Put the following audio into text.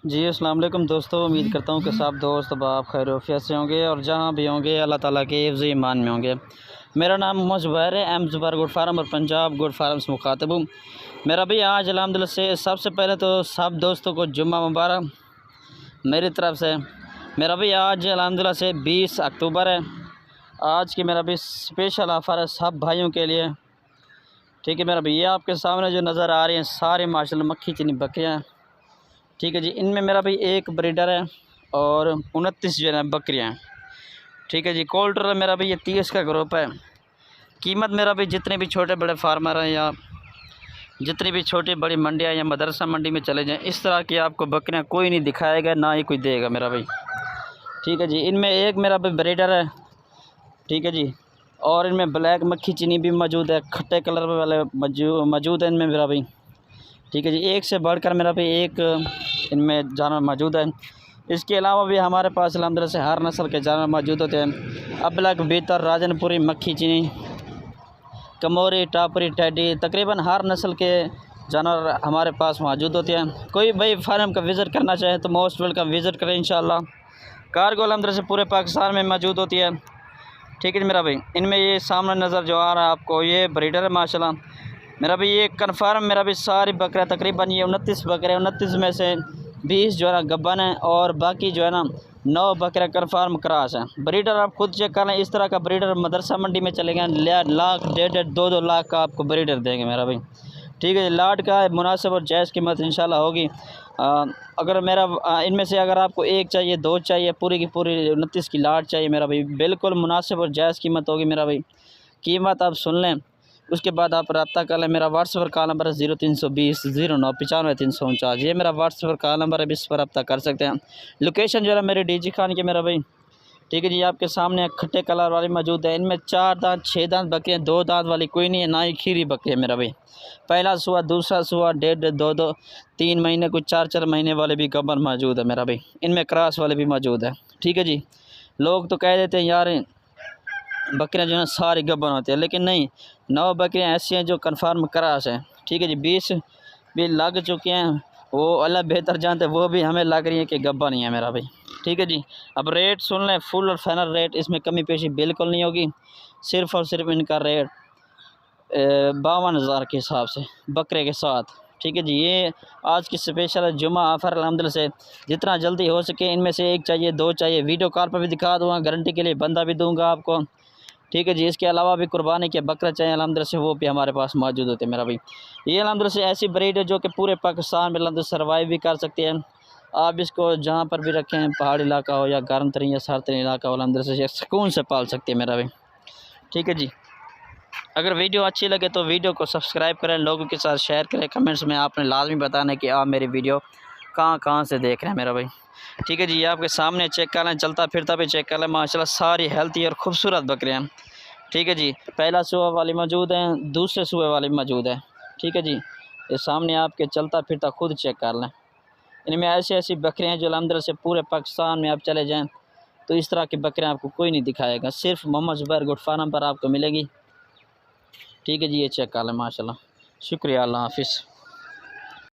जी अस्सलाम वालेकुम दोस्तों, उम्मीद करता हूँ कि सब दोस्त बाप खैर आफियत से होंगे और जहाँ भी होंगे अल्लाह ताला के हिफ्ज़ ईमान में होंगे। मेरा नाम मोहम्मद ज़ुबैर है, एम ज़ुबैर गोट फार्म और पंजाब गोट फार्म से मुखातिब हूँ। मेरा भी आज अल्हम्दुलिल्लाह से सबसे पहले तो सब दोस्तों को जुम्मा मुबारक मेरी तरफ़ से। मेरा भी आज अल्हम्दुलिल्लाह से 20 अक्टूबर है। आज की मेरा भी स्पेशल ऑफ़र है सब भाइयों के लिए। ठीक है मेरा भी, ये आपके सामने जो नज़र आ रही हैं सारी माशाल्लाह मक्खी चीनी बकरियाँ। ठीक है जी, इनमें मेरा भी एक ब्रीडर है और 29 जो है ना बकरियाँ हैं। ठीक है जी, कोल्टर मेरा भी ये 30 का ग्रुप है। कीमत मेरा भी जितने भी छोटे बड़े फार्मर हैं या जितनी भी छोटी बड़ी मंडियाँ या मदरसा मंडी में चले जाएं, इस तरह की आपको बकरियाँ कोई नहीं दिखाएगा, ना ही कोई देगा मेरा भाई। ठीक है जी, इनमें एक मेरा भी ब्रीडर है। ठीक है जी, और इनमें ब्लैक मक्खी चीनी भी मौजूद है, खट्टे कलर वाले मौजूद है इनमें मेरा भाई। ठीक है जी, एक से बढ़कर मेरा भी एक इनमें जानवर मौजूद है। इसके अलावा भी हमारे पास अल्हम्दुलिल्लाह से हर नस्ल के जानवर मौजूद होते हैं। अबलग, बीतर, राजनपुरी, मक्खी चीनी, कमोरी, टापरी, टैडी, तकरीबन हर नस्ल के जानवर हमारे पास मौजूद होते हैं। कोई भाई फार्म का विज़िट करना चाहे तो मोस्ट वेलकम विज़िट करें इंशाअल्लाह। कार्गो अल्हम्दुलिल्लाह से पूरे पाकिस्तान में मौजूद होती है। ठीक है जी मेरा भाई, इनमें ये सामने नज़र जो आ रहा है आपको ये ब्रीडर है माशाल्लाह। मेरा भी ये कन्फर्म मेरा भी सारी बकरियाँ तकरीबन ये 29 बकरे, 29 में से 20 जो है ना गब्बन है और बाकी जो है ना 9 बकरे कन्फर्म क्रॉस हैं। ब्रीडर आप खुद चेक कर लें, इस तरह का ब्रीडर मदरसा मंडी में चले गए लाख 1.5 2 लाख का आपको ब्रीडर देंगे मेरा भाई। ठीक है, लाट का मुनासिब और जायज़ कीमत इंशाल्लाह होगी। अगर मेरा इनमें से अगर आपको एक चाहिए, 2 चाहिए, पूरी की पूरी 29 की लाट चाहिए मेरा भाई, बिल्कुल मुनासिब और जायज़ कीमत होगी मेरा भाई। कीमत आप सुन लें, उसके बाद आप रब्ता कर लें। मेरा व्हाट्सएप कॉल नंबर है 0320 09 95 349। ये मेरा व्हाट्सएप कॉल नंबर है, इस पर रब्ता कर सकते हैं। लोकेशन जो है मेरी डीजी खान की मेरा भाई। ठीक है जी, आपके सामने खट्टे कलर वाली मौजूद है। इनमें 4 दांत 6 दांत बकरियाँ, 2 दांत वाली कोई नहीं है, ना ही खीरी बकरी है मेरा भाई। पहला सुआ, दूसरा सुआ, 1.5 2 3 महीने, कुछ 4 महीने वाले भी गब्बर मौजूद है मेरा भाई। इनमें क्रॉस वाले भी मौजूद है। ठीक है जी, लोग तो कह देते हैं यार बकरियाँ जो है सारी गब्बर होती है, लेकिन नहीं, 9 बकरियाँ ऐसी हैं जो कन्फर्म क्रॉस हैं। ठीक है जी, 20 भी लग चुके हैं, वो अल्लाह बेहतर जानते हैं, वो भी हमें लग रही है कि गब्बर नहीं है मेरा भाई। ठीक है जी, अब रेट सुन लें, फुल और फाइनल रेट, इसमें कमी पेशी बिल्कुल नहीं होगी। सिर्फ़ और सिर्फ इनका रेट 52,000 के हिसाब से बकरे के साथ। ठीक है जी, ये आज की स्पेशल जुमा ऑफ़र अल्हम्दुलिल्लाह से जितना जल्दी हो सके इनमें से एक चाहिए, 2 चाहिए, वीडियो कॉल पर भी दिखा दूँगा, गारंटी के लिए बंदा भी दूँगा आपको। ठीक है जी, इसके अलावा भी कुर्बानी के बकरा चाहिए अल्हम्दुलिल्लाह से, वो भी हमारे पास मौजूद होते हैं मेरा भाई। ये अल्हम्दुलिल्लाह से ऐसी ब्रीड है जो कि पूरे पाकिस्तान में अल्हम्दुलिल्लाह सर्वाइव भी कर सकती है। आप इसको जहाँ पर भी रखें, पहाड़ी इलाका हो या गर्म तरीन या सर्द तरीन इलाका हो, अल्हम्दुलिल्लाह से सुकून से पाल सकती है मेरा भाई। ठीक है जी, अगर वीडियो अच्छी लगे तो वीडियो को सब्सक्राइब करें, लोगों के साथ शेयर करें। कमेंट्स में आपने लाजमी बताना है कि आप मेरी वीडियो कहाँ कहाँ से देख रहे हैं मेरा भाई। ठीक है जी, ये आपके सामने चेक कर लें, चलता फिरता भी चेक कर लें, माशाल्लाह सारी हेल्थी और खूबसूरत बकरियाँ। ठीक है जी, पहला सुबह वाली मौजूद हैं, दूसरे सुबह वाली मौजूद है। ठीक है जी, ये सामने आपके चलता फिरता खुद चेक कर लें। इनमें ऐसी ऐसी बकरियाँ हैं जो अल्हम्दुलिल्लाह से पूरे पाकिस्तान में आप चले जाएँ तो इस तरह की बकरियाँ आपको कोई नहीं दिखाएगा, सिर्फ मोहम्मद ज़ुबैर गोट फार्म पर आपको मिलेगी। ठीक है जी, ये चेक कर लें माशाल्लाह। शुक्रिया, अल्लाह हाफ़िज़।